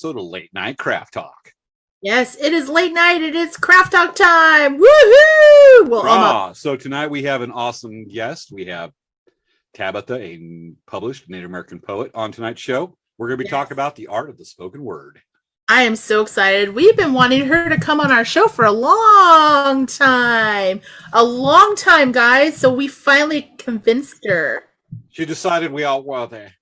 episode of Late Night Craft Talk. Yes, it is late night. It is Craft Talk time. Woohoo! Well, so tonight we have an awesome guest. We have Tabitha, a published Native American poet, on tonight's show. We're going to be talking about the art of the spoken word. I am so excited. We've been wanting her to come on our show for a long time. A long time, guys. So we finally convinced her. She decided we all were there.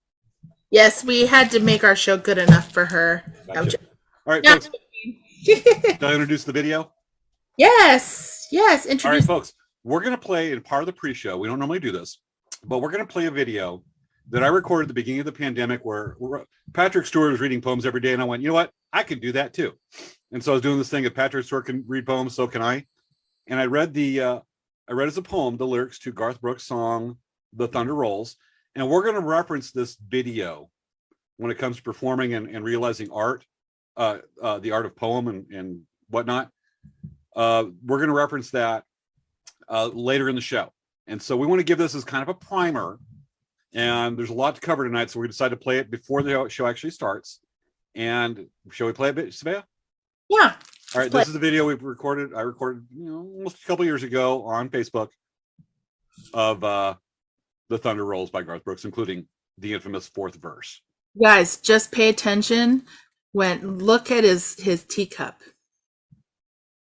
Yes, we had to make our show good enough for her. Gotcha. All right, folks. Did I introduce the video? Yes. Introduce. All right, folks. We're going to play in part of the pre-show. We don't normally do this, but we're going to play a video that I recorded at the beginning of the pandemic where Patrick Stewart was reading poems every day. And I went, you know what? I could do that too. And so I was doing this thing. If Patrick Stewart can read poems, so can I. And I read as a poem, the lyrics to Garth Brooks' song, The Thunder Rolls. And we're going to reference this video when it comes to performing and realizing art, the art of poem and whatnot. We're going to reference that later in the show. And so we want to give this as kind of a primer. And there's a lot to cover tonight, so we decided to play it before the show actually starts. And shall we play a bit, Svea? Yeah. All right, this is the video we've recorded. I recorded, almost a couple years ago on Facebook of The Thunder Rolls by Garth Brooks, including the infamous fourth verse. Guys, just pay attention when look at his teacup.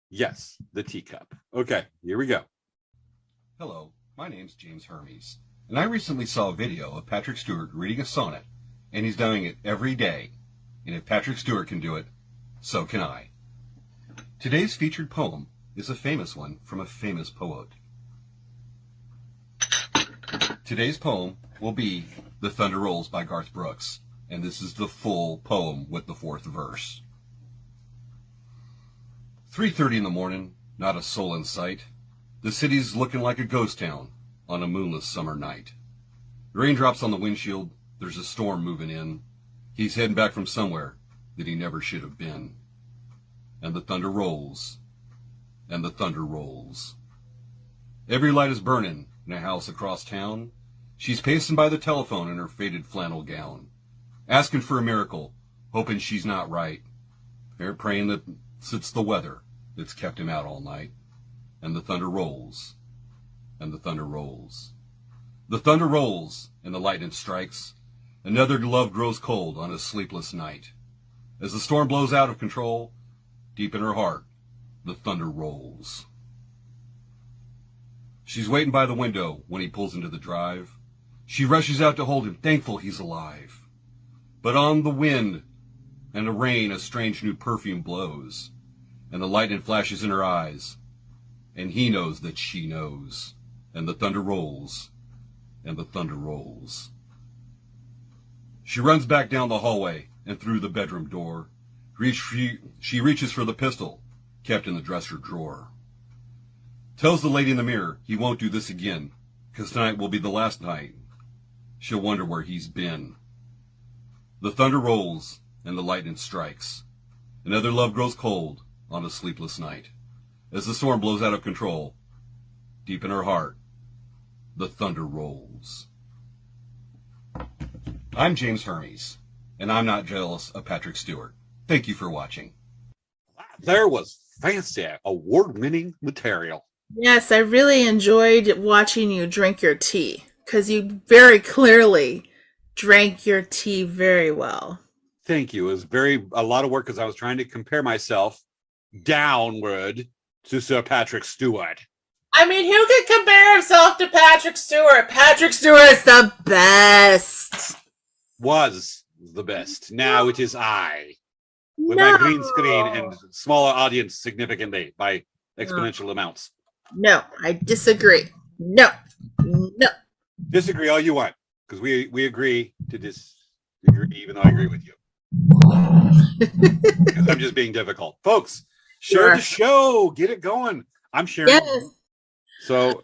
Yes, the teacup. Okay, here we go. Hello, my name's James Hermes, and I recently saw a video of Patrick Stewart reading a sonnet, and he's doing it every day. And if Patrick Stewart can do it, so can I. Today's featured poem is a famous one from a famous poet. Today's poem will be The Thunder Rolls by Garth Brooks, and this is the full poem with the fourth verse. 3:30 in the morning, not a soul in sight. The city's looking like a ghost town on a moonless summer night. Raindrops on the windshield, there's a storm moving in. He's heading back from somewhere that he never should have been. And the thunder rolls, and the thunder rolls. Every light is burning in a house across town. She's pacing by the telephone in her faded flannel gown, asking for a miracle, hoping she's not right. They're praying that it's the weather that's kept him out all night. And the thunder rolls, and the thunder rolls. The thunder rolls, and the lightning strikes. Another love grows cold on a sleepless night. As the storm blows out of control, deep in her heart, the thunder rolls. She's waiting by the window when he pulls into the drive. She rushes out to hold him, thankful he's alive. But on the wind and the rain, a strange new perfume blows, and the lightning flashes in her eyes, and he knows that she knows, and the thunder rolls, and the thunder rolls. She runs back down the hallway and through the bedroom door. She reaches for the pistol kept in the dresser drawer. Tells the lady in the mirror he won't do this again, 'cause tonight will be the last night. She'll wonder where he's been. The thunder rolls and the lightning strikes. Another love grows cold on a sleepless night. As the storm blows out of control, deep in her heart, the thunder rolls. I'm James Hermes, and I'm not jealous of Patrick Stewart. Thank you for watching. There was fancy award-winning material. Yes, I really enjoyed watching you drink your tea because you very clearly drank your tea very well. Thank you. It was a lot of work because I was trying to compare myself downward to Sir Patrick Stewart. I mean, who could compare himself to Patrick Stewart? Patrick Stewart is the best. Was the best. Now it is I. With my green screen and smaller audience significantly by exponential amounts. No, I disagree. No. Disagree all you want, because we agree to disagree, even though I agree with you. Because I'm just being difficult. Folks, share the show. Get it going. I'm sharing. Yes. So,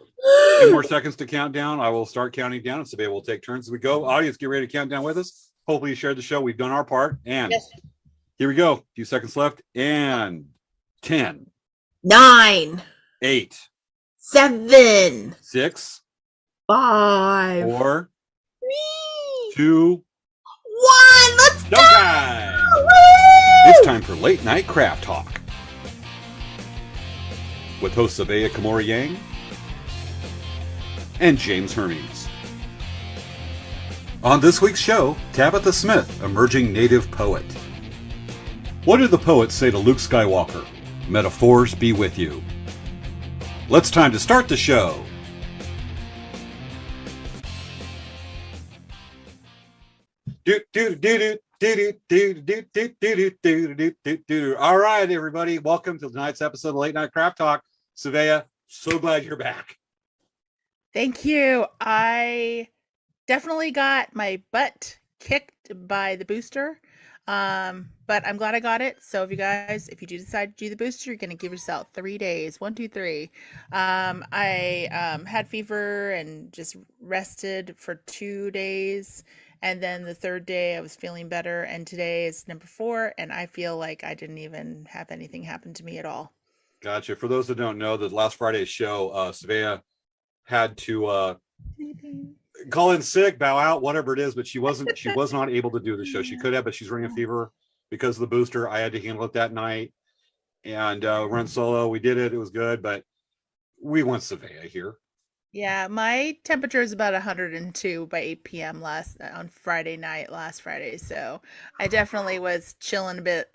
10 more seconds to count down. I will start counting down, and Sabea will take turns as we go. Audience, get ready to count down with us. Hopefully you shared the show. We've done our part. And here we go. A few seconds left. And 10. 9. 8. 7. 6. 5. 4. 3. 2. 1. Let's go! Showtime! Woo! It's time for Late Night Craft Talk with hosts Svea Yang and James Hermes. On this week's show, Tabitha Smith, emerging native poet. What did the poet say to Luke Skywalker? Metaphors be with you. Let's time to start the show. All right, everybody. Welcome to tonight's episode of Late Night Craft Talk. Svea, so glad you're back. Thank you. I definitely got my butt kicked by the booster. But I'm glad I got it. So if you do decide to do the booster, you're going to give yourself 3 days. 1, 2, 3. I had fever and just rested for 2 days. And then the third day I was feeling better. And today is number 4. And I feel like I didn't even have anything happen to me at all. Gotcha. For those that don't know, the last Friday's show, Svea had to call in sick, bow out, whatever it is, but she was not able to do the show. She could have, but she's running a fever because of the booster. I had to handle it that night and run solo. We did it. It was good, but we want Svea here. Yeah, my temperature is about 102 by 8 p.m. last Friday. So I definitely was chilling a bit.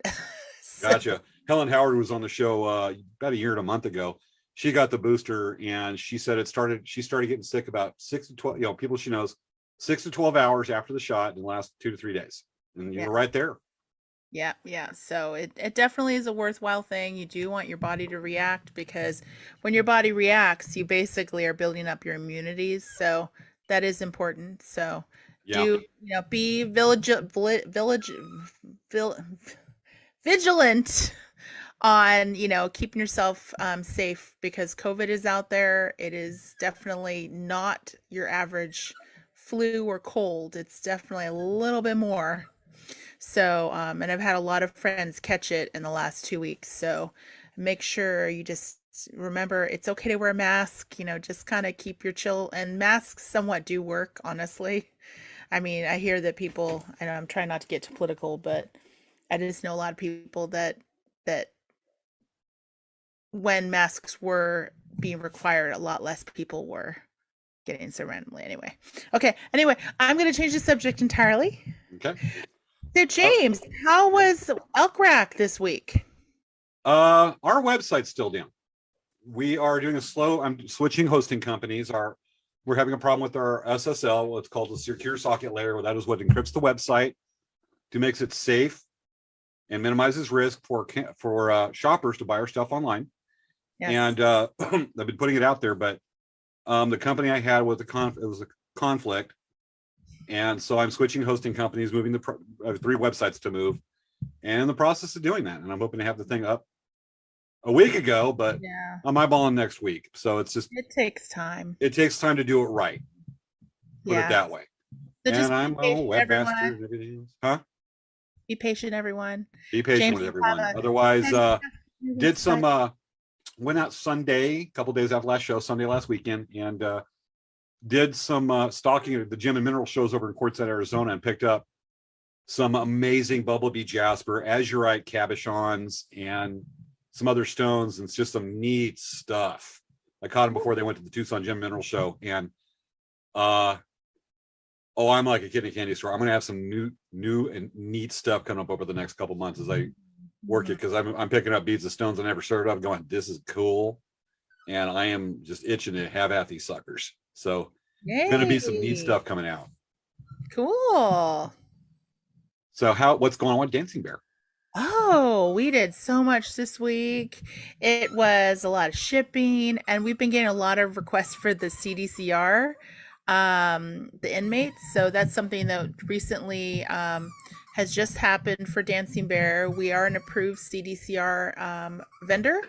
Gotcha. Helen Howard was on the show about a year and a month ago. She got the booster and she said she started getting sick about 6 to 12, people she knows, 6 to 12 hours after the shot in the last 2 to 3 days. And you're right there. Yeah. So it definitely is a worthwhile thing. You do want your body to react because when your body reacts, you basically are building up your immunities. So that is important. So be vigilant on keeping yourself safe because COVID is out there. It is definitely not your average flu or cold. It's definitely a little bit more. So and I've had a lot of friends catch it in the last 2 weeks. So make sure you just remember it's okay to wear a mask, just kind of keep your chill, and masks somewhat do work, honestly. I mean, I hear that people, I know I'm trying not to get too political, but I just know a lot of people that when masks were being required, a lot less people were getting so randomly. Anyway, I'm going to change the subject entirely. Okay. So James, how was Elk Rack this week? Our website's still down. We are doing I'm switching hosting companies. We're having a problem with our SSL, what's called the secure socket layer. That is what encrypts the website to makes it safe and minimizes risk for shoppers to buy our stuff online. Yes. And I've been putting it out there, but the company I had with it was a conflict. And so I'm switching hosting companies, moving I have 3 websites to move, and in the process of doing that. And I'm hoping to have the thing up a week ago, but I'm eyeballing next week. So it takes time. It takes time to do it right. Put it that way. So and I'm a webmaster and everything else. Huh? Be patient, everyone. Be patient James with everyone. Otherwise, went out Sunday, a couple days after Sunday last weekend, and did some stalking at the gem and mineral shows over in Quartzsite, Arizona, and picked up some amazing bumblebee jasper, azurite cabochons, and some other stones, and it's just some neat stuff. I caught them before they went to the Tucson Gem Mineral Show, and I'm like a kid in a candy store. I'm gonna have some new and neat stuff coming up over the next couple months as I work it, because I'm picking up beads of stones I never started up, going, this is cool, and I am just itching to have at these suckers. So gonna be some neat stuff coming out. Cool. So what's going on with Dancing Bear? Oh, we did so much this week. It was a lot of shipping, and we've been getting a lot of requests for the CDCR, the inmates. So that's something that recently has just happened for Dancing Bear. We are an approved CDCR vendor.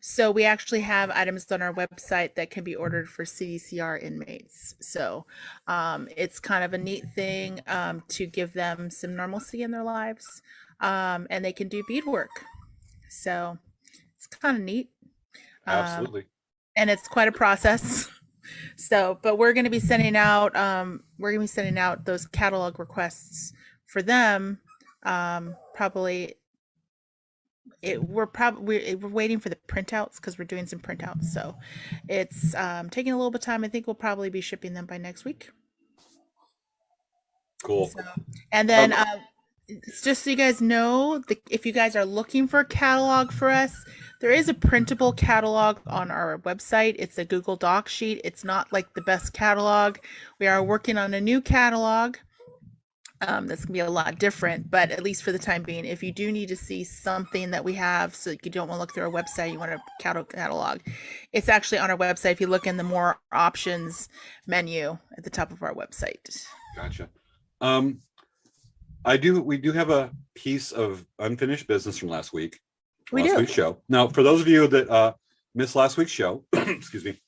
So we actually have items on our website that can be ordered for CDCR inmates. So it's kind of a neat thing to give them some normalcy in their lives. And they can do beadwork. So it's kind of neat. Absolutely. And it's quite a process. So, but we're going to be sending out those catalog requests for them probably we're waiting for the printouts because we're doing some printouts. So it's taking a little bit of time. I think we'll probably be shipping them by next week. Cool. So, and then Um, it's just so you guys know, if you guys are looking for a catalog for us, there is a printable catalog on our website. It's a Google Doc sheet. It's not like the best catalog. We are working on a new catalog. That's gonna be a lot different, but at least for the time being, if you do need to see something that we have, so you don't want to look through our website, you want a catalog, it's actually on our website. If you look in the more options menu at the top of our website. Gotcha. We do have a piece of unfinished business from last week. We last do. week's show. Now, for those of you that missed last week's show, excuse me,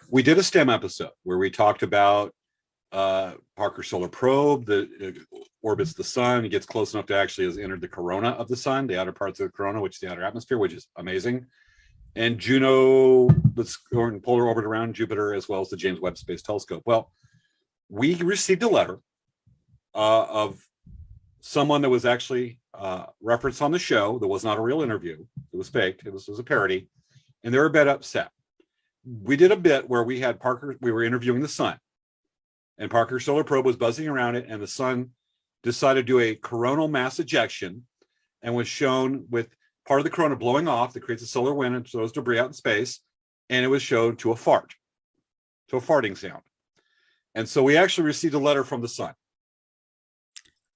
we did a STEM episode where we talked about Parker Solar Probe that orbits the sun. It gets close enough to actually has entered the corona of the sun, the outer parts of the corona, which is the outer atmosphere, which is amazing. And Juno, that's going polar orbit around Jupiter, as well as the James Webb Space Telescope. Well, we received a letter of someone that was actually referenced on the show. That was not a real interview. It was faked. It was a parody. And they were a bit upset. We did a bit where we had Parker, we were interviewing the sun. And Parker Solar Probe was buzzing around it, and the sun decided to do a coronal mass ejection and was shown with part of the corona blowing off that creates a solar wind and throws debris out in space. And it was shown to a fart, to a farting sound. And so we actually received a letter from the sun.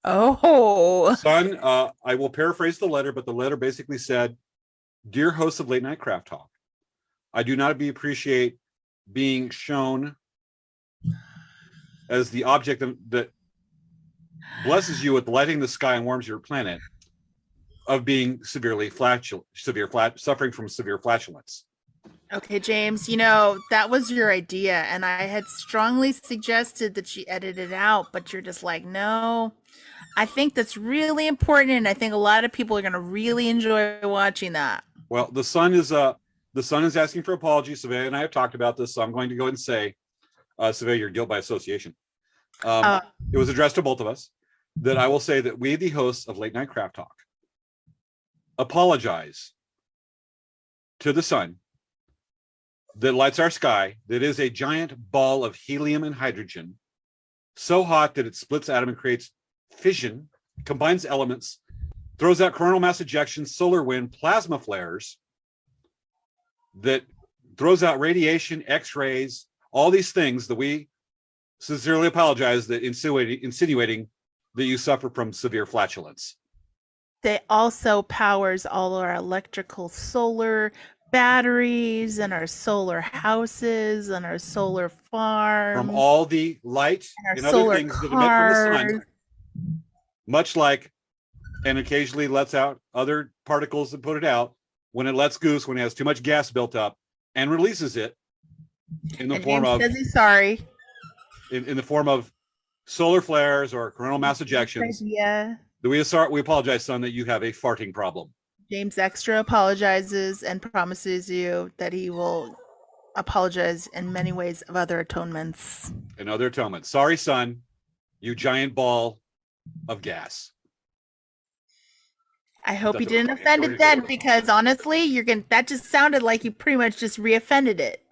Oh. Sun, I will paraphrase the letter, but the letter basically said, "Dear hosts of Late Night Craft Talk, I do not appreciate being shown as the object that blesses you with lighting the sky and warms your planet of being suffering from severe flatulence." Okay, James, that was your idea, and I had strongly suggested that you edit it out, but you're just like, no. I think that's really important, and I think a lot of people are going to really enjoy watching that. Well, the sun is asking for apologies. Svea and I have talked about this, so I'm going to go ahead and say, Svea, you're guilt by association. It was addressed to both of us. That I will say that we, the hosts of Late Night Craft Talk, apologize to the sun that lights our sky, that is a giant ball of helium and hydrogen, so hot that it splits atom and creates fission, combines elements, throws out coronal mass ejections, solar wind, plasma flares, that throws out radiation, X-rays, all these things that we sincerely apologize that insinuating that you suffer from severe flatulence. They also powers all our electrical solar batteries and our solar houses and our solar farms. From all the light and other things that emit from the sun, much like, and occasionally lets out other particles that put it out, when it lets goose, when it has too much gas built up, and releases it in the form of, says he's sorry. In the form of solar flares or coronal mass ejections. Yeah. We apologize, son, that you have a farting problem. James extra apologizes and promises you that he will apologize in many ways of other atonements. Sorry, son, you giant ball of gas. I hope you didn't offend it then, because honestly, that just sounded like you pretty much just re-offended it.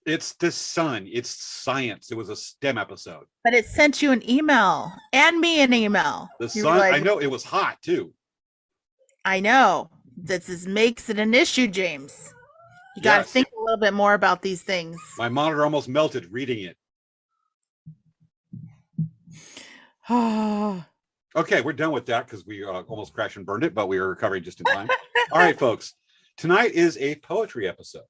It's the sun. It's science. It was a STEM episode. But it sent you an email and me an email. The sun, I know, it was hot too. I know. This makes it an issue, James. You got to think a little bit more about these things. My monitor almost melted reading it. Okay, we're done with that because we almost crashed and burned it, but we were recovering just in time. All right, folks. Tonight is a poetry episode.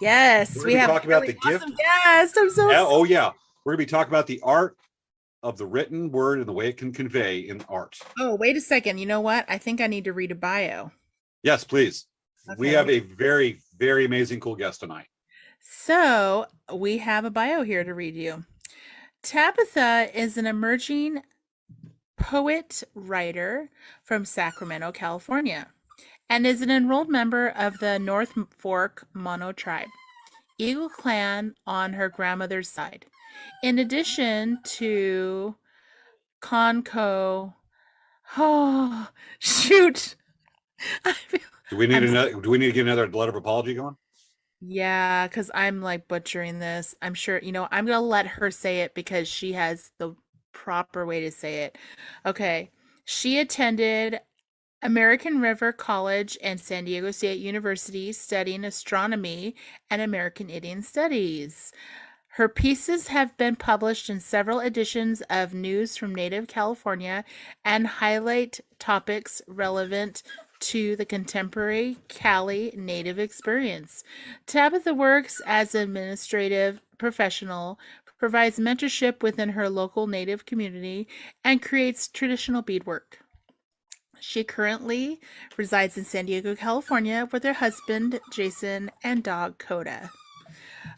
Yes, we have talking about the gift. Guest. I'm so excited. Oh yeah, we're gonna be talking about the art of the written word and the way it can convey in art. Oh, wait a second. You know what? I think I need to read a bio. Yes, please. Okay. We have a very, very amazing, cool guest tonight. So we have a bio here to read you. Tabitha is an emerging poet writer from Sacramento, California, and is an enrolled member of the North Fork Mono tribe, Eagle Clan on her grandmother's side. In addition to I feel, Do we need I'm another? Do we need to get another letter of apology going? Yeah, because I'm like butchering this. I'm sure, I'm gonna let her say it because she has the proper way to say it. Okay. She attended American River College and San Diego State University studying astronomy and American Indian Studies. Her pieces have been published in several editions of News from Native California and highlight topics relevant to the contemporary Cali Native experience. Tabitha works as an administrative professional, provides mentorship within her local Native community, and creates traditional beadwork. She currently resides in San Diego, California, with her husband, Jason, and dog, Coda.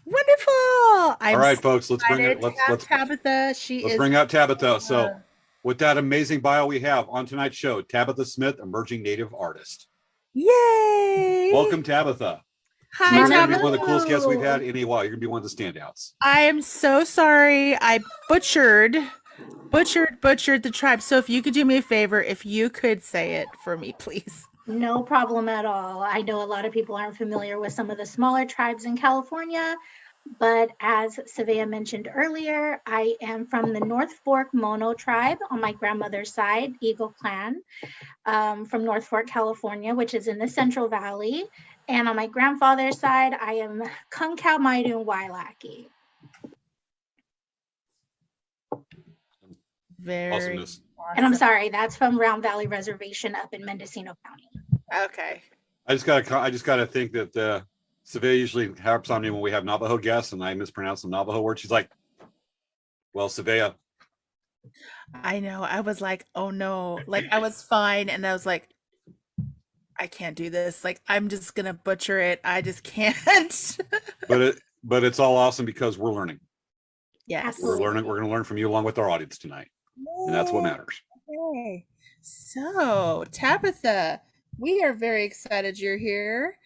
Wonderful! All I'm right, so folks, let's bring it. excited to have Tabitha. She Let's is bring out Tabitha. So, with that amazing bio we have on tonight's show, Tabitha Smith, emerging Native artist. yay! Welcome, Tabitha. Hi, You're going to be one of the Tabitha. coolest guests we've had in a while. You're going to be one of the standouts. I am so sorry. I butchered the tribe. So if you could do me a favor, if you could say it for me, please. No problem at all. I know a lot of people aren't familiar with some of the smaller tribes in California, but as Svea mentioned earlier, I am from the North Fork Mono tribe on my grandmother's side, Eagle Clan, from North Fork, California, which is in the Central Valley. And on my grandfather's side, I am Kunkow Maidun Wailaki. Very Awesomeness. awesome. And I'm sorry, that's from Round Valley Reservation up in Mendocino County. Okay. I just gotta think that Svea usually harps on me when we have Navajo guests, and I mispronounce some Navajo words. She's like, "Well, Svea." I know. I was like, oh no. Like I was fine and I was like, I can't do this. Like I'm just gonna butcher it. I just can't. But it's all awesome because we're learning. Yes. Absolutely. We're going to learn from you along with our audience tonight, and that's what matters. Okay. So, Tabitha, we are very excited you're here.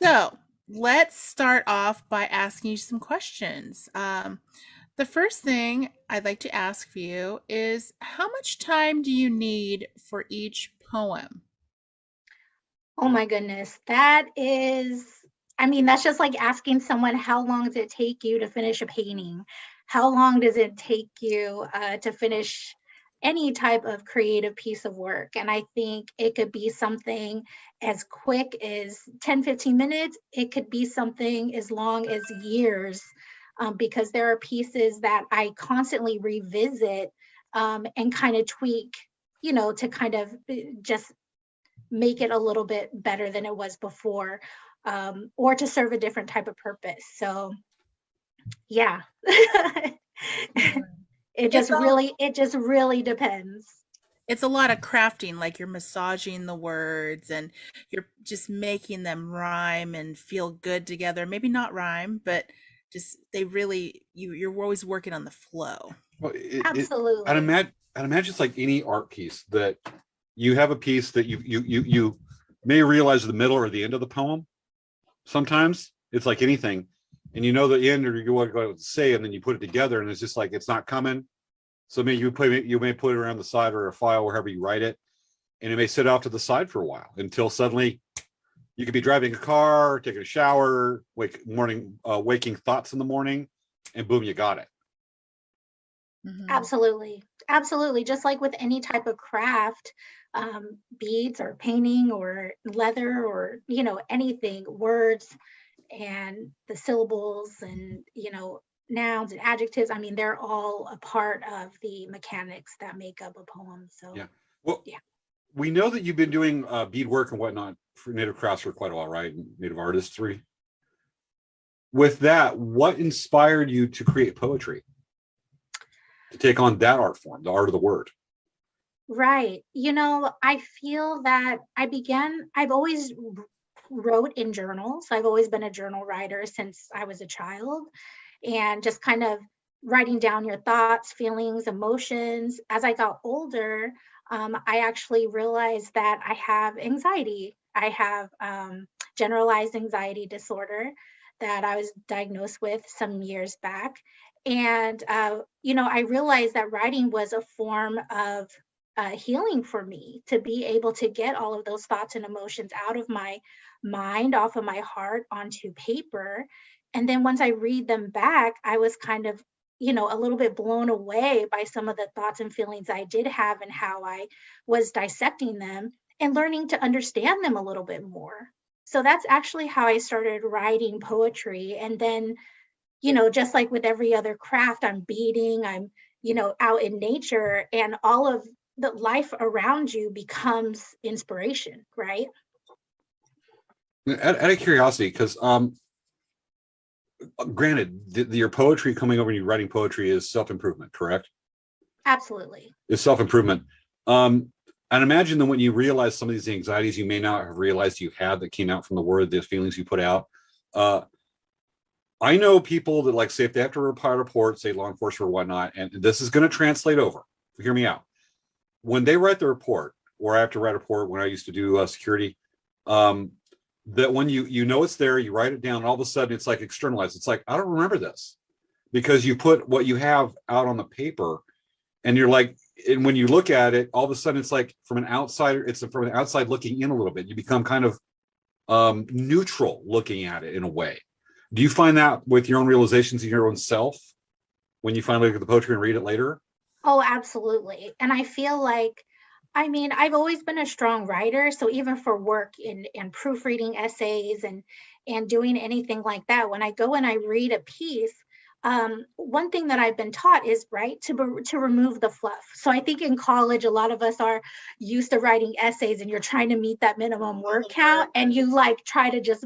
So, let's start off by asking you some questions. The first thing I'd like to ask for you is how much time do you need for each poem? Oh my goodness. That's just like asking someone, how long does it take you to finish a painting? How long does it take you to finish any type of creative piece of work? And I think it could be something as quick as 10, 15 minutes. It could be something as long as years, because there are pieces that I constantly revisit and kind of tweak, to kind of just make it a little bit better than it was before, or to serve a different type of purpose. So yeah. it just really depends. It's a lot of crafting, like you're massaging the words and you're just making them rhyme and feel good together. Maybe not rhyme, but just they really you're always working on the flow. Well, Absolutely. I'd imagine it's like any art piece that you have a piece that you may realize the middle or the end of the poem. Sometimes it's like anything, and you know the end or you want to say, and then you put it together, and it's just like it's not coming. So maybe you may put it around the side or a file wherever you write it, and it may sit off to the side for a while until suddenly you could be driving a car, taking a shower, waking thoughts in the morning, and boom, you got it. Absolutely. Just like with any type of craft, beads or painting or leather or anything, words and the syllables and nouns and adjectives, they're all a part of the mechanics that make up a poem. So yeah. Well, yeah. We know that you've been doing beadwork and whatnot for Native crafts for quite a while, right? Native artistry. With that, what inspired you to create poetry? To take on that art form, the art of the word? Right. I feel that I've always wrote in journals. I've always been a journal writer since I was a child, and just kind of writing down your thoughts, feelings, emotions. As I got older, I actually realized that I have anxiety. I have generalized anxiety disorder that I was diagnosed with some years back. And, I realized that writing was a form of healing for me to be able to get all of those thoughts and emotions out of my mind, off of my heart, onto paper. And then once I read them back, I was kind of, a little bit blown away by some of the thoughts and feelings I did have and how I was dissecting them and learning to understand them a little bit more. So that's actually how I started writing poetry. And then, just like with every other craft, I'm beading, I'm, out in nature, and all of the life around you becomes inspiration, right? Out of curiosity, because granted, your poetry coming over and you writing poetry is self-improvement, correct? Absolutely. It's self-improvement. And imagine that when you realize some of these anxieties you may not have realized you had that came out from the word, the feelings you put out. I know people that, like, say, if they have to report, say law enforcement or whatnot, and this is going to translate over. Hear me out. When they write the report, or I have to write a report when I used to do security, that when you know it's there, you write it down, and all of a sudden it's like externalized. It's like, I don't remember this, because you put what you have out on the paper, and you're like, and when you look at it, all of a sudden it's like from an outsider, it's from an outside looking in a little bit. You become kind of neutral looking at it in a way. Do you find that with your own realizations in your own self when you finally look at the poetry and read it later? Oh, absolutely. And I feel like, I've always been a strong writer. So even for work and proofreading essays and doing anything like that, when I go and I read a piece, one thing that I've been taught is, right, to remove the fluff. So I think in college, a lot of us are used to writing essays, and you're trying to meet that minimum word count, and you like try to just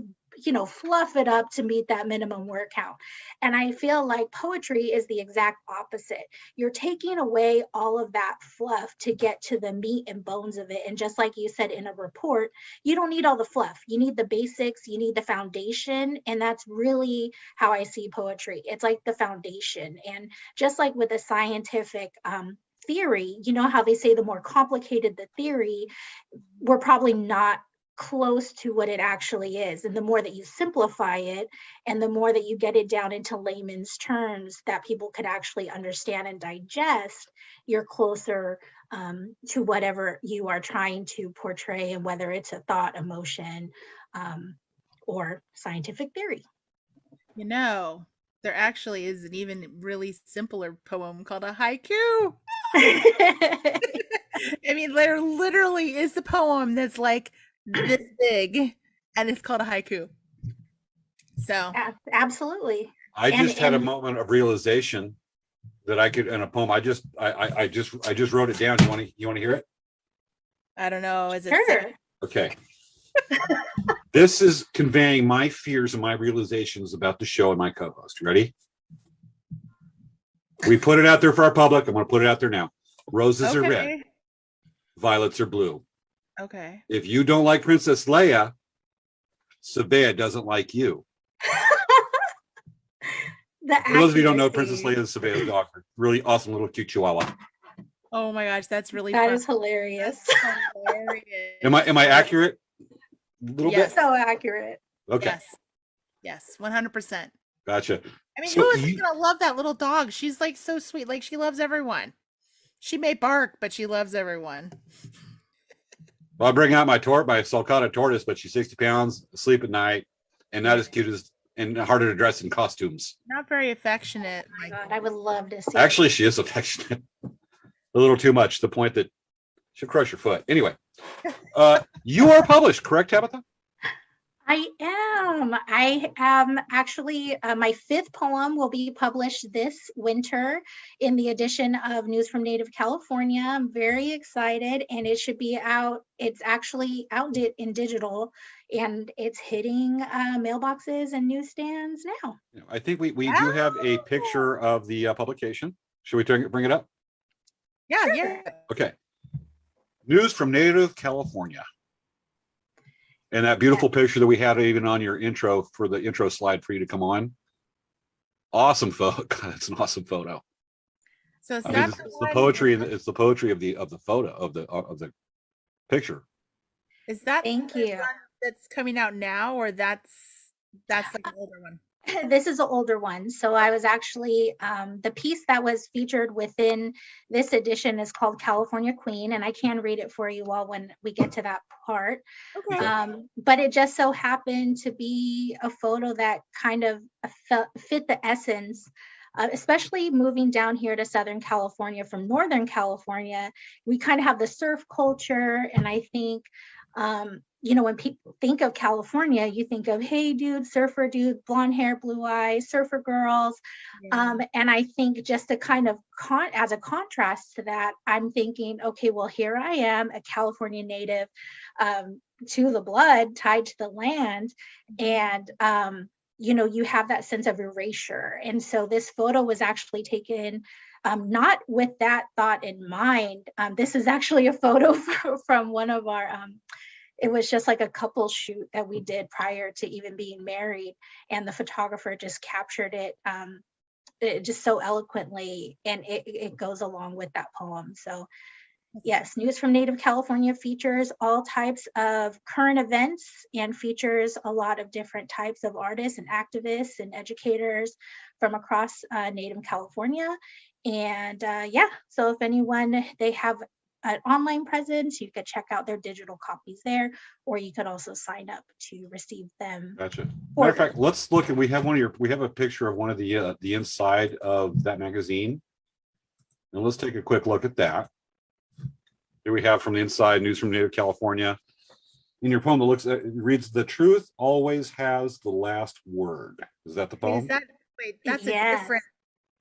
fluff it up to meet that minimum word count. And I feel like poetry is the exact opposite. You're taking away all of that fluff to get to the meat and bones of it. And just like you said in a report, you don't need all the fluff. You need the basics, you need the foundation. And that's really how I see poetry. It's like the foundation. And just like with a scientific theory, how they say the more complicated the theory, we're probably not close to what it actually is. And the more that you simplify it, and the more that you get it down into layman's terms that people could actually understand and digest, you're closer to whatever you are trying to portray, and whether it's a thought, emotion, or scientific theory. There actually is an even really simpler poem called a haiku. There literally is a poem that's like this big, and it's called a haiku. So absolutely. I just had a moment of realization that I could, in a poem. I just wrote it down. You want to hear it? I don't know. Is it sure? Okay. This is conveying my fears and my realizations about the show and my co-host. Ready? We put it out there for our public. I'm going to put it out there now. Roses are red. Violets are blue. Okay. If you don't like Princess Leia, Svea doesn't like you. For those of you who don't know, Princess Leia is Svea's dog. Really awesome little cute chihuahua. Oh my gosh, that's really that fun. Is hilarious. That's hilarious. Am I accurate? A little bit? So accurate. Okay. Yes, 100%. Gotcha. Who isn't gonna love that little dog? She's like so sweet. Like, she loves everyone. She may bark, but she loves everyone. Well, I bring out my sulcata tortoise, but she's 60 pounds, asleep at night, and not as cute as, and harder to dress in costumes. Not very affectionate. Oh my God, I would love to see. Actually, she is affectionate. A little too much, to the point that she'll crush your foot. Anyway, you are published, correct, Tabitha? I am actually, my 5th poem will be published this winter in the edition of News from Native California. I'm very excited, and it should be out. It's actually out in digital, and it's hitting mailboxes and newsstands now. I think we do have a picture of the publication. Should we bring it up? Yeah. Okay. News from Native California. And that beautiful picture that we had even on your intro, for the intro slide for you to come on. Awesome photo. God, it's an awesome photo. So it's the poetry. It's the poetry of the photo of the picture. Is that Thank you. That's coming out now, or that's like an older one? This is an older one. So I was actually, the piece that was featured within this edition is called California Queen, and I can read it for you all when we get to that part. Okay. But it just so happened to be a photo that kind of fit the essence, especially moving down here to Southern California from Northern California. We kind of have the surf culture, and I think, when people think of California, you think of, hey, dude, surfer dude, blonde hair, blue eyes, surfer girls. Yeah. And I think just to kind of as a contrast to that, I'm thinking, okay, well, here I am, a California native, to the blood, tied to the land. And, you have that sense of erasure. And so this photo was actually taken not with that thought in mind. This is actually a photo from one of our, it was just like a couple shoot that we did prior to even being married. And the photographer just captured it just so eloquently, and it goes along with that poem. So yes, News from Native California features all types of current events and features a lot of different types of artists and activists and educators from across Native California. And so if anyone, they have an online presence, you could check out their digital copies there, or you could also sign up to receive them. Gotcha. Matter of fact, let's look, and we have a picture of one of the inside of that magazine. And let's take a quick look at that. Here we have from the inside, News from Native California. In your poem, it reads, "The truth always has the last word." Is that the poem?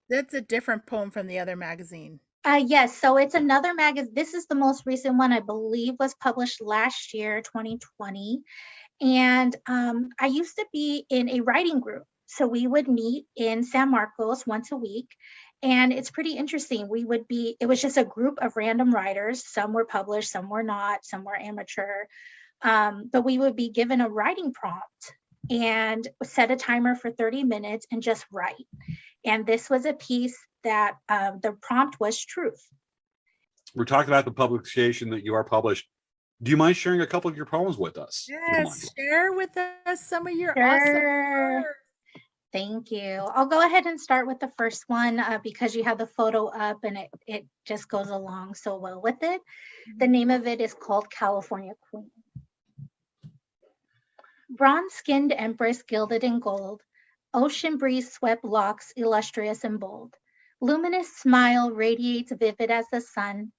That's a different poem from the other magazine. Yes, so it's another magazine. This is the most recent one, I believe, was published last year, 2020. And I used to be in a writing group. So we would meet in San Marcos once a week. And it's pretty interesting. It was just a group of random writers. Some were published, some were not, some were amateur. But we would be given a writing prompt and set a timer for 30 minutes and just write. And this was a piece that the prompt was truth. We're talking about the publication that you are published. Do you mind sharing a couple of your poems with us? Yes, share with us some of your Sure. awesome work. Thank you. I'll go ahead and start with the first one because you have the photo up and it just goes along so well with it. The name of it is called California Queen. Bronze-skinned empress gilded in gold, ocean breeze swept locks illustrious and bold. Luminous smile radiates vivid as the sun.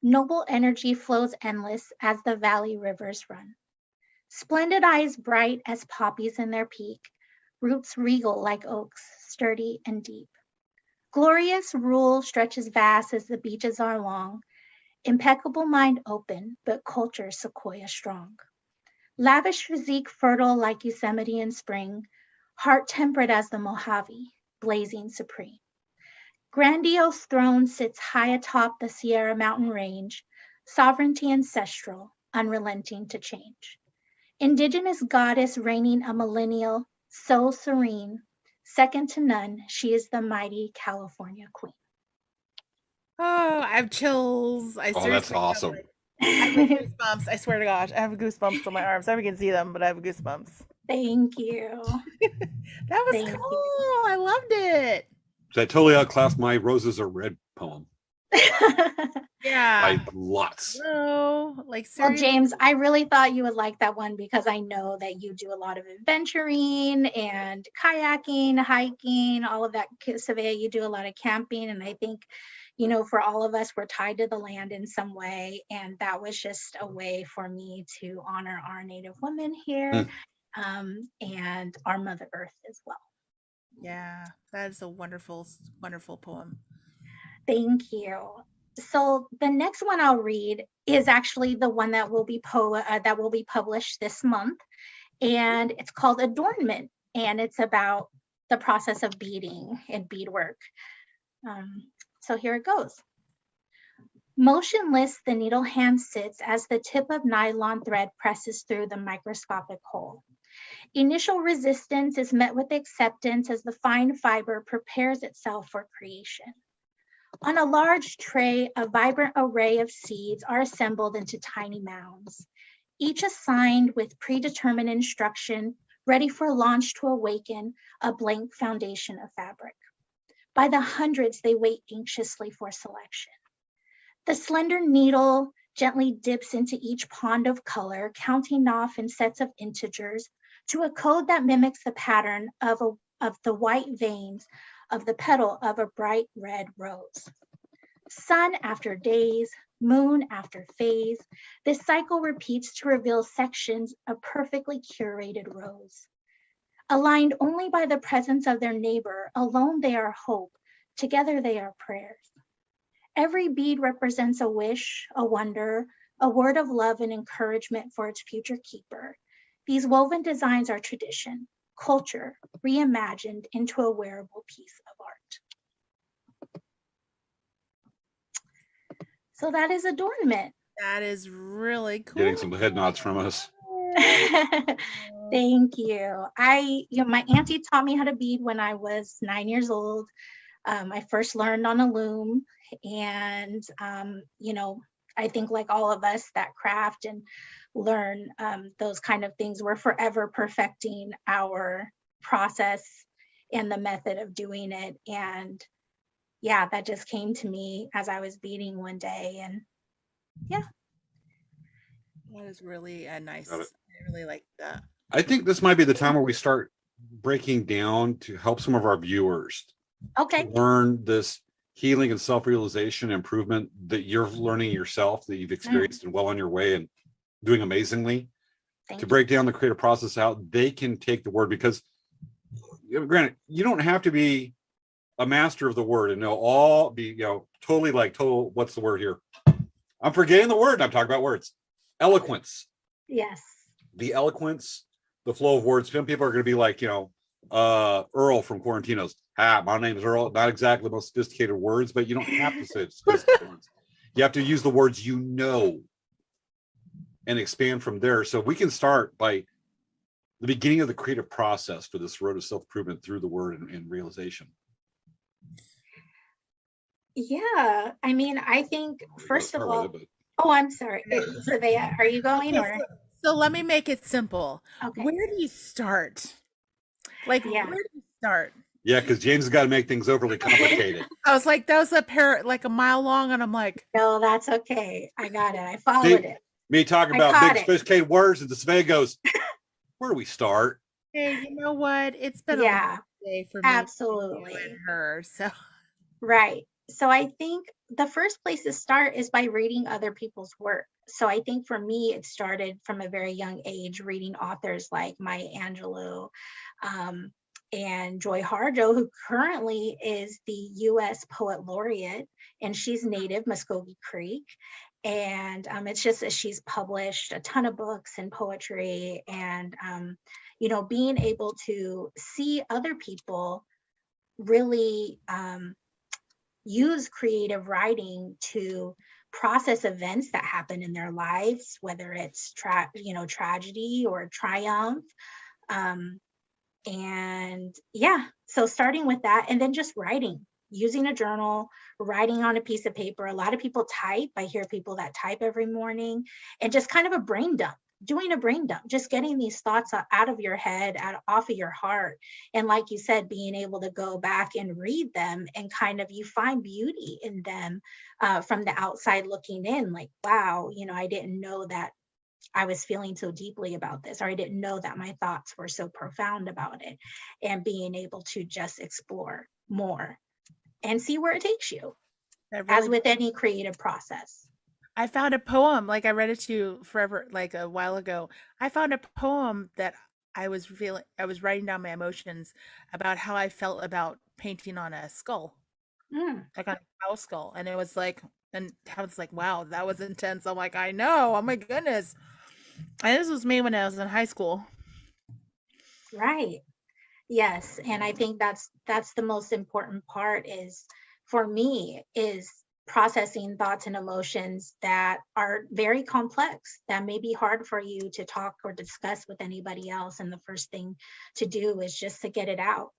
Noble energy flows endless as the valley rivers run. Splendid eyes bright as poppies in their peak. Roots regal like oaks, sturdy and deep. Glorious rule stretches vast as the beaches are long. Impeccable mind open, but culture sequoia strong. Lavish physique fertile like Yosemite in spring. Heart temperate as the Mojave, blazing supreme. Grandiose throne sits high atop the Sierra Mountain range. Sovereignty ancestral, unrelenting to change. Indigenous goddess reigning a millennial, so serene, second to none, she is the mighty California Queen. Oh, I have chills. That's awesome. I have goosebumps. I swear to gosh, I have goosebumps on my arms. I don't know if you can see them, but I have goosebumps. Thank you. That was cool. I loved it. That totally outclassed my "Roses Are Red" poem. Yeah. By lots. No, well, James, I really thought you would like that one because I know that you do a lot of adventuring and kayaking, hiking, all of that. Svea, you do a lot of camping. And I think, for all of us, we're tied to the land in some way. And that was just a way for me to honor our Native women here and our Mother Earth as well. Yeah, that is a wonderful, wonderful poem. Thank you. So the next one I'll read is actually the one that will be published this month, and it's called Adornment, and it's about the process of beading and beadwork. So here it goes. Motionless, the needle hand sits as the tip of nylon thread presses through the microscopic hole. Initial resistance is met with acceptance as the fine fiber prepares itself for creation. On a large tray, a vibrant array of seeds are assembled into tiny mounds, each assigned with predetermined instruction, ready for launch to awaken a blank foundation of fabric. By the hundreds, they wait anxiously for selection. The slender needle gently dips into each pond of color, counting off in sets of integers to a code that mimics the pattern of the white veins of the petal of a bright red rose. Sun after days, moon after phase, this cycle repeats to reveal sections of perfectly curated rose. Aligned only by the presence of their neighbor, alone they are hope, together they are prayers. Every bead represents a wish, a wonder, a word of love and encouragement for its future keeper. These woven designs are tradition, culture, reimagined into a wearable piece of art. So that is adornment. That is really cool. Getting some head nods from us. Thank you. My auntie taught me how to bead when I was 9 years old. I first learned on a loom, and I think like all of us that craft and learn those kind of things, we're forever perfecting our process and the method of doing it. And yeah, that just came to me as I was beading one day, and yeah. That is really a nice. Got it. I really like that. I think this might be the time where we start breaking down to help some of our viewers Okay. learn this healing and self-realization improvement that you're learning yourself, that you've experienced and well on your way and doing amazingly. Thank To you. break down the creative process out, they can take the word, because granted, you don't have to be a master of the word and know all, be totally total, what's the word here? I'm forgetting the word. I'm talking about words. Eloquence. Yes. The eloquence, the flow of words. Some people are going to be like, Earl from Quarantinos. My name is Earl. Not exactly the most sophisticated words, but you don't have to say sophisticated words. You have to use the words and expand from there. So we can start by the beginning of the creative process for this road of self-improvement through the word and realization. Yeah. I mean, I think first of all, but oh, I'm sorry. Svea, are you going or? So let me make it simple. Okay. Where do you start? Like, Yeah. where do you start? yeah, because James has got to make things overly complicated. I was like, that was like a mile long, and I'm like, No, that's okay. I got it. I followed it. Me talking about caught big it. sophisticated words, and the Svea goes, where do we start? hey, you know what? It's been a Yeah, long day for me, absolutely. you and her. So Right. So I think the first place to start is by reading other people's work. So I think for me, it started from a very young age, reading authors like Maya Angelou and Joy Harjo, who currently is the U.S. Poet Laureate, and she's native Muskogee Creek. And it's just that she's published a ton of books and poetry, and being able to see other people really use creative writing to process events that happen in their lives, whether it's tragedy or triumph. And yeah, so starting with that, and then just writing, using a journal, writing on a piece of paper. A lot of people type. I hear people that type every morning, and just kind of a brain dump, doing a brain dump, just getting these thoughts out of your head, off of your heart. And like you said, being able to go back and read them, and kind of you find beauty in them from the outside looking in, like, wow, I didn't know that I was feeling so deeply about this, or I didn't know that my thoughts were so profound about it, and being able to just explore more and see where it takes you, as with any creative process. I found a poem, like I read it to you forever, like a while ago. I found a poem that I was writing down my emotions about how I felt about painting on a skull, like on a cow skull. And it was like, and I was like, wow, that was intense. I'm like, I know, oh my goodness. And this was me when I was in high school. Right. Yes. And I think that's the most important part, is for me, is processing thoughts and emotions that are very complex, that may be hard for you to talk or discuss with anybody else. And the first thing to do is just to get it out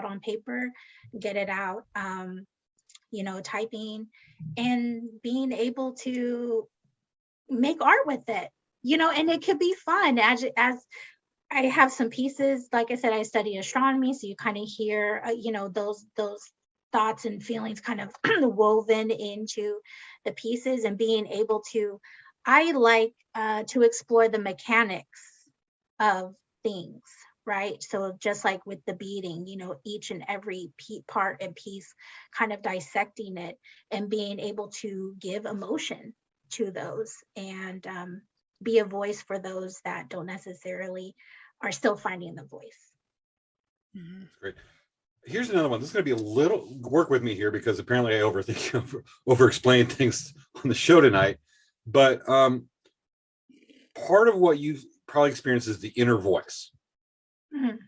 on paper, get it out, typing, and being able to make art with it, and it could be fun as I have some pieces, like I said, I study astronomy, so you kind of hear, those thoughts and feelings kind of woven into the pieces, and being able to, I like to explore the mechanics of things, right? So just like with the beating, each and every part and piece, kind of dissecting it and being able to give emotion to those, and be a voice for those that don't necessarily are still finding the voice. That's great. Here's another one. This is going to be a little work with me here because apparently I overthink, over explain things on the show tonight. But part of what you've probably experienced is the inner voice. Mhm.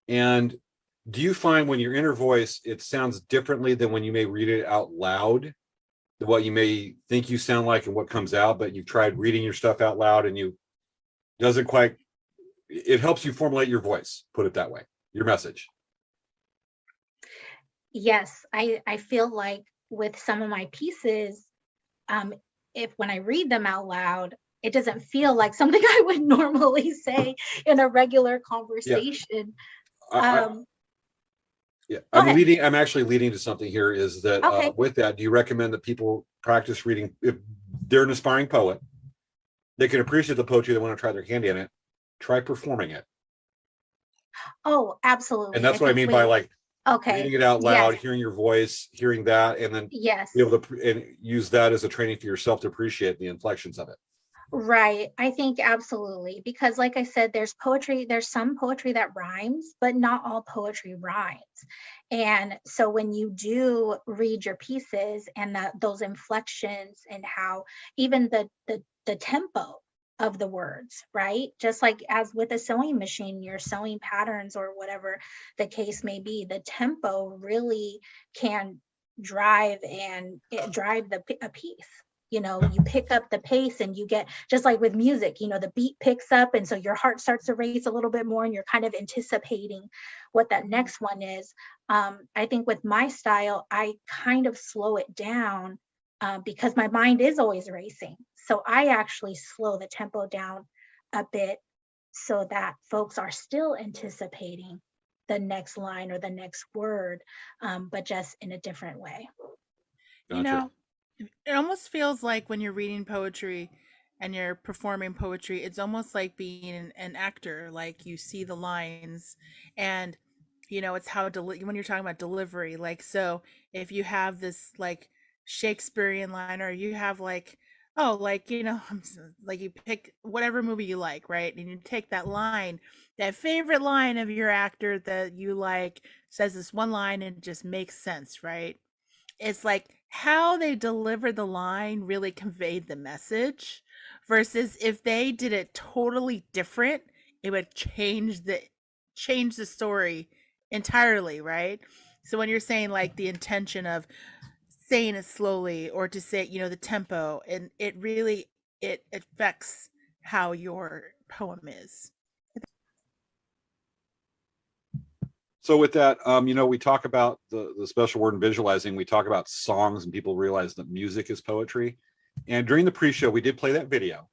And do you find when your inner voice, it sounds differently than when you may read it out loud, what you may think you sound like and what comes out, but you've tried reading your stuff out loud and you doesn't quite, it helps you formulate your voice, put it that way, your message. Yes, I feel like with some of my pieces, if when I read them out loud, it doesn't feel like something I would normally say in a regular conversation. I'm actually leading to something here, is that Okay. with that, do you recommend that people practice reading? If they're an aspiring poet, they can appreciate the poetry, they want to try their hand in it, try performing it. Oh, absolutely. And that's what I mean by like okay. reading it out loud, Yes. hearing your voice, hearing that, and then Yes. be able to and use that as a training for yourself to appreciate the inflections of it. Right. I think absolutely. Because like I said, there's some poetry that rhymes, but not all poetry rhymes. And so when you do read your pieces and those inflections, and how even the tempo of the words, right? Just like as with a sewing machine, your sewing patterns or whatever the case may be, the tempo really can drive a piece. You pick up the pace, and you get, just like with music, the beat picks up, and so your heart starts to race a little bit more, and you're kind of anticipating what that next one is. I think with my style, I kind of slow it down because my mind is always racing. So I actually slow the tempo down a bit so that folks are still anticipating the next line or the next word, but just in a different way. Gotcha. It almost feels like when you're reading poetry and you're performing poetry, it's almost like being an actor. Like you see the lines, and it's how when you're talking about delivery. Like, so if you have this like Shakespearean line, or you have like, oh, like like you pick whatever movie you like, right? And you take that line, that favorite line of your actor that you like, says this one line, and it just makes sense, right? It's like how they delivered the line really conveyed the message, versus if they did it totally different, it would change the story entirely, right? So when you're saying like the intention of saying it slowly, or to say, the tempo, and it really, it affects how your poem is. So with that, we talk about the special word in visualizing. We talk about songs, and people realize that music is poetry. And during the pre-show, we did play that video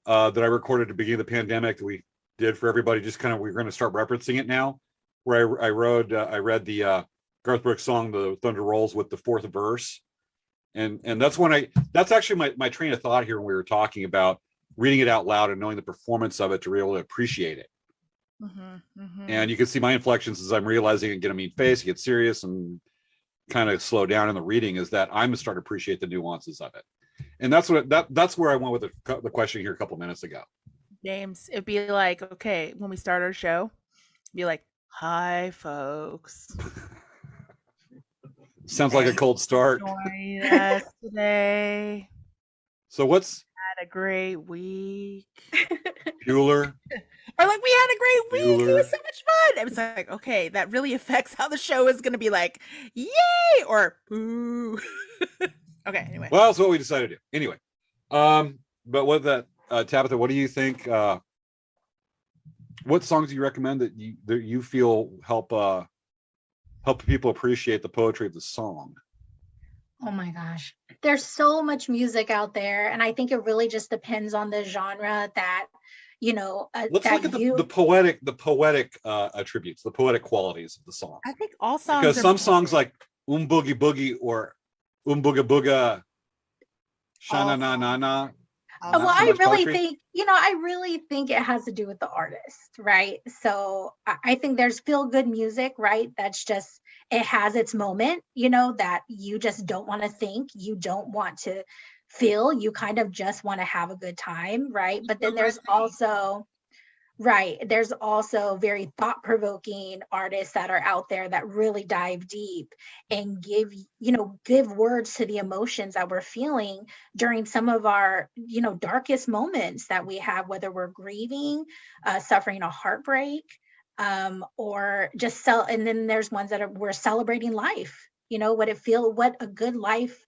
that I recorded at the beginning of the pandemic that we did for everybody. Just kind of, we're going to start referencing it now. Where I read the Garth Brooks song "The Thunder Rolls" with the fourth verse, and that's actually my train of thought here when we were talking about reading it out loud and knowing the performance of it to really appreciate it. Mm-hmm, mm-hmm. And you can see my inflections as I'm realizing and get a mean face, get serious, and kind of slow down in the reading, is that I'm gonna start to appreciate the nuances of it. And that's where I went with the question here a couple minutes ago. James, it'd be like, okay, when we start our show, be like, hi folks. Sounds like a cold start. Join us today. So what's had a great week. Bueller? Or like, we had a great week. Bueller. It was so much fun. It was like, okay, that really affects how the show is going to be like, yay, or boo. Okay, anyway. Well, that's what we decided to do. Anyway, but with that, Tabitha, what do you think? What songs do you recommend that you feel help people appreciate the poetry of the song? Oh my gosh, there's so much music out there, and I think it really just depends on the genre that Let's that look at you. the poetic attributes, the poetic qualities of the song. I think all songs Because are some songs like Boogie Boogie or Booga Booga, Shana Na Na Na, all Well, not so I much really poetry. think, I really think it has to do with the artist, right? So I think there's feel good music, right? That's just, it has its moment, that you just don't want to think, you don't want to feel, you kind of just want to have a good time, right? But then there's also, right, there's also very thought-provoking artists that are out there that really dive deep and give words to the emotions that we're feeling during some of our, darkest moments that we have, whether we're grieving, suffering a heartbreak, or just and then there's ones that we're celebrating life, what a good life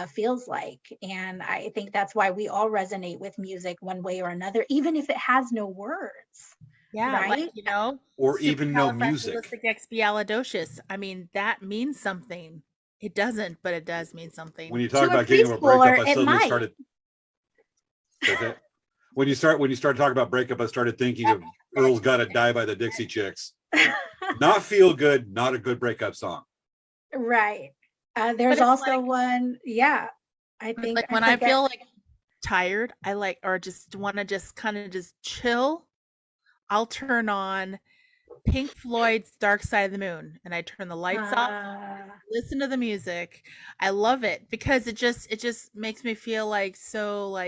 feels like. And I think that's why we all resonate with music one way or another, even if it has no words. Yeah, Right? Or even no music. supercalifragilisticexpialidocious. I mean, that means something. It doesn't, but it does mean something. When you To talk a about getting a breakup, preschooler, I it suddenly might. started. When you start talking about breakup, I started thinking of Earl's Gotta Die by the Dixie Chicks. Not feel good, not a good breakup song. Right. There's also one, yeah. I It's think like when I feel like tired, or just want to just kind of just chill, I'll turn on Pink Floyd's Dark Side of the Moon and I turn the lights off, listen to the music. I love it because it just makes me feel so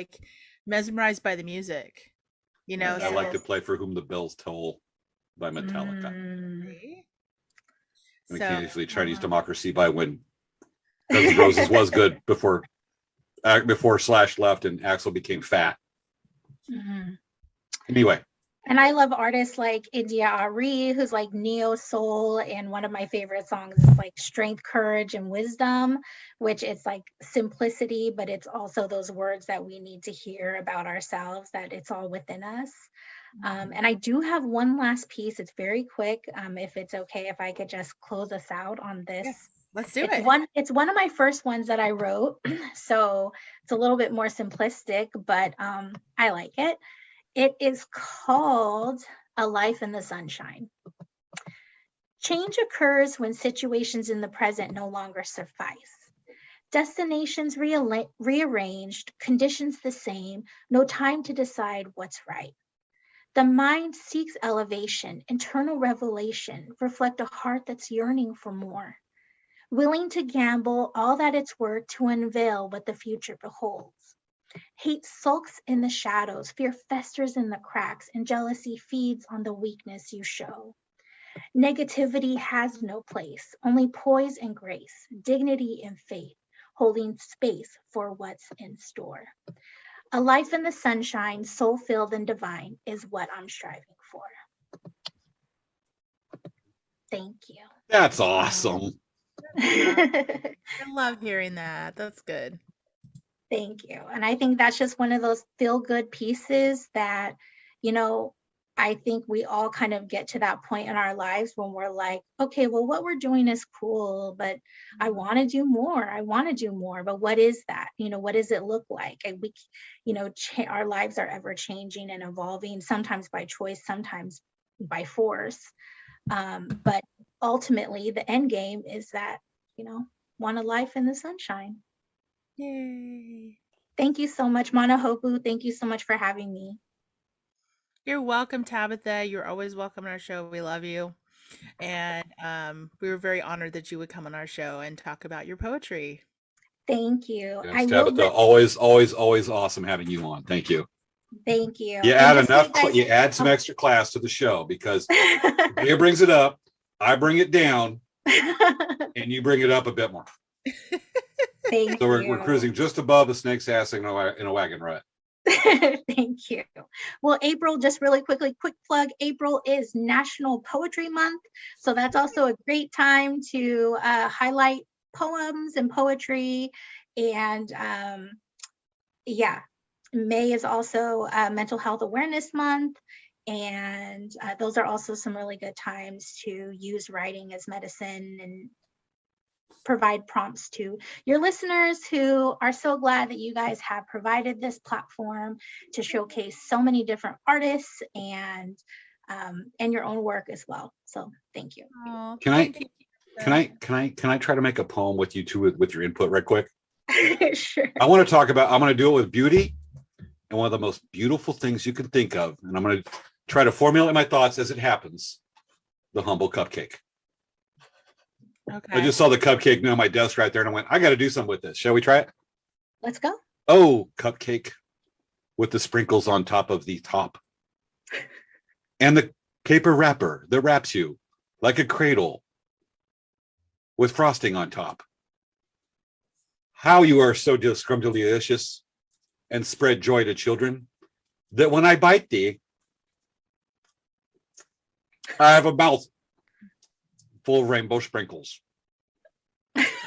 mesmerized by the music. I yes. like to play For Whom the Bells Toll by Metallica. And occasionally Chinese Democracy by When Guns N' Roses was good before Slash left and Axl became fat. Anyway. And I love artists like India Ari, who's like neo soul, and one of my favorite songs is like Strength, Courage, and Wisdom, which it's like simplicity, but it's also those words that we need to hear about ourselves, that it's all within us. And I do have one last piece. It's very quick. If it's okay, if I could just close us out on this. Yes, let's do it. It's one of my first ones that I wrote, so it's a little bit more simplistic, but I like it. It is called A Life in the Sunshine. Change occurs when situations in the present no longer suffice. Destinations rearranged, conditions the same, no time to decide what's right. The mind seeks elevation, internal revelation, reflect a heart that's yearning for more, willing to gamble all that it's worth to unveil what the future beholds. Hate sulks in the shadows, fear festers in the cracks, and jealousy feeds on the weakness you show. Negativity has no place, only poise and grace, dignity and faith, holding space for what's in store. A life in the sunshine, soul-filled and divine, is what I'm striving for. Thank you. That's awesome. I love hearing that. That's good. Thank you. And I think that's just one of those feel-good pieces that, I think we all kind of get to that point in our lives when we're like, okay, well, what we're doing is cool, but I want to do more. I want to do more. But what is that? What does it look like? And we, our lives are ever changing and evolving, sometimes by choice, sometimes by force. But ultimately, the end game is that, want a life in the sunshine. Yay. Thank you so much, Mana Hopu. Thank you so much for having me. You're welcome, Tabitha. You're always welcome on our show. We love you. And we were very honored that you would come on our show and talk about your poetry. Thank you. Yes, Tabitha, always awesome having you on. Thank you. Thank you. You add some extra class to the show because Leah brings it up, I bring it down, and you bring it up a bit more. Thank so you. We're cruising just above a snake's ass in a wagon rut. Thank you. Well, April, just really quickly, quick plug. April is National Poetry Month. So that's also a great time to highlight poems and poetry. And May is also Mental Health Awareness Month. And those are also some really good times to use writing as medicine and provide prompts to your listeners, who are so glad that you guys have provided this platform to showcase so many different artists and your own work as well. So thank you. Oh, Can thank you. Can I try to make a poem with you two with your input right quick? Sure. I'm going to do it with beauty and one of the most beautiful things you can think of. And I'm going to try to formulate my thoughts as it happens. The humble cupcake. Okay. I just saw the cupcake on my desk right there and I went, I got to do something with this. Shall we try it? Let's go. Oh, cupcake with the sprinkles on top of the top. And the paper wrapper that wraps you like a cradle with frosting on top. How you are so scrumptious and spread joy to children that when I bite thee, I have a mouth full of rainbow sprinkles.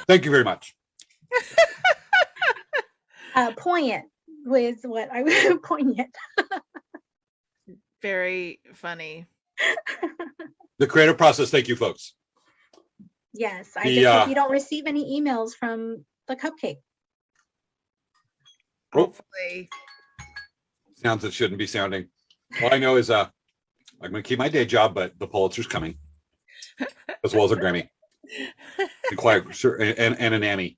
Thank you very much. Poignant with what I was poignant. Very funny. The creative process. Thank you, folks. Yes, I just hope you don't receive any emails from the cupcake. Hopefully. Sounds it shouldn't be sounding. All I know is I'm going to keep my day job, but the Pulitzer's coming, as well as a Grammy, and an Emmy.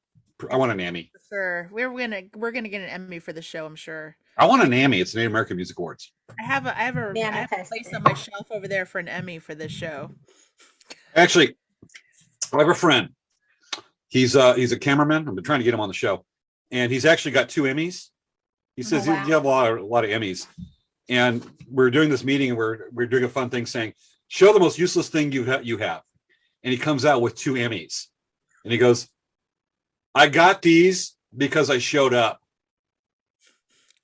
I want an Emmy. Sure, we're gonna get an Emmy for the show. I'm sure. I want an Emmy. It's the Native American Music Awards. I have a place on my shelf over there for an Emmy for this show. Actually, I have a friend. He's a cameraman. I've been trying to get him on the show, and he's actually got 2 Emmys. He says you have a lot of Emmys, and we're doing this meeting and we're doing a fun thing saying, show the most useless thing you have, and he comes out with 2 Emmys, and he goes, I got these because I showed up.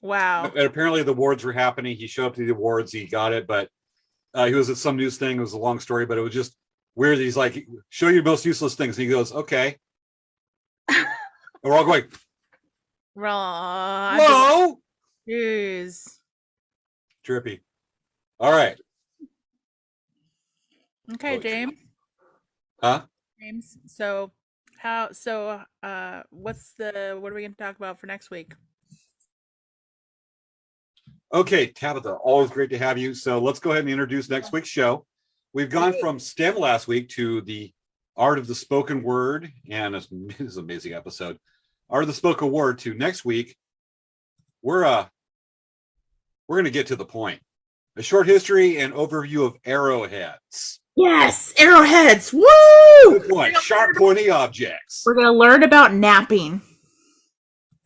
Wow. And apparently the awards were happening. He showed up to the awards. He got it, but he was at some news thing. It was a long story, but it was just weird. He's like, show your most useless things. And he goes, okay. And we're all going, no. Jeez. Trippy. All right. Okay, James. Huh? James. So what are we going to talk about for next week? Okay, Tabitha, always great to have you. So let's go ahead and introduce next week's show. We've gone from STEM last week to the art of the spoken word, and it's an amazing episode. Art of the spoken word to next week. We're going to get to the point. A short history and overview of arrowheads. Yes, arrowheads. Woo! Good point. Sharp, pointy objects. We're going to learn about napping.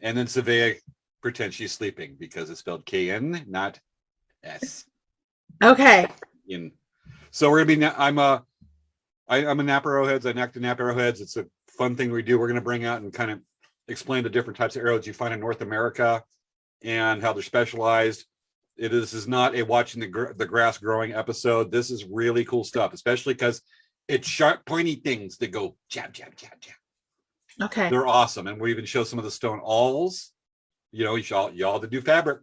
And then Svea pretends she's sleeping because it's spelled KN, not S. Okay. So we're gonna be. I'm a nap arrowheads. I knack to nap arrowheads. It's a fun thing we do. We're gonna bring out and kind of explain the different types of arrows you find in North America and how they're specialized. This is not a watching the grass growing episode. This is really cool stuff, especially because it's sharp, pointy things that go jab, jab, jab, jab. Okay. They're awesome, and we even show some of the stone awls. You know, y'all that do fabric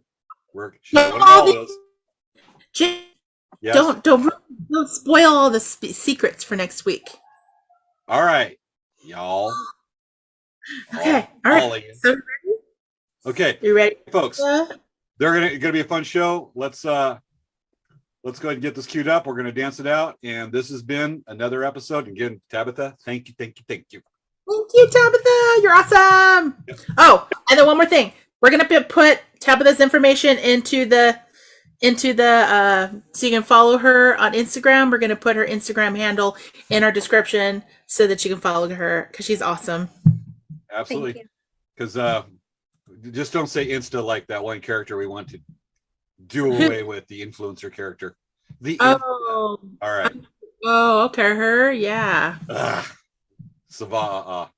work. Yes. Don't spoil all the secrets for next week. All right, y'all. Okay. All right. So, okay. You ready, folks? They're gonna be a fun show. Let's go ahead and get this queued up. We're gonna dance it out, and this has been another episode. Again, Tabitha, thank you. Thank you, Tabitha. You're awesome. Yep. Oh, and then one more thing. We're gonna put Tabitha's information into the so you can follow her on Instagram. We're gonna put her Instagram handle in our description so that you can follow her because she's awesome. Absolutely. Because just don't say Insta like that one character we want to do away with, the influencer character. All right. Oh, okay. Her, yeah. Sava. All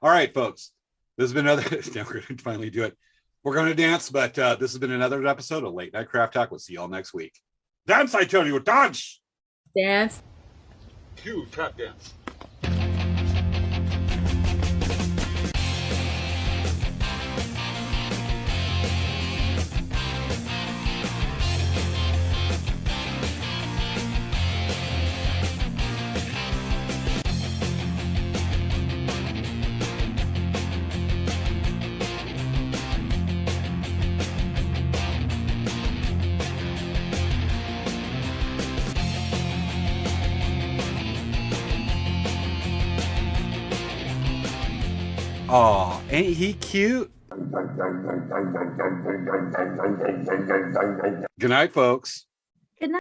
right, folks. This has been another. Now we're going to finally do it. We're going to dance, but this has been another episode of Late Night Craft Talk. We'll see you all next week. Dance, I tell you, dance. Dance. Cue tap dance. Oh, ain't he cute? Good night, folks.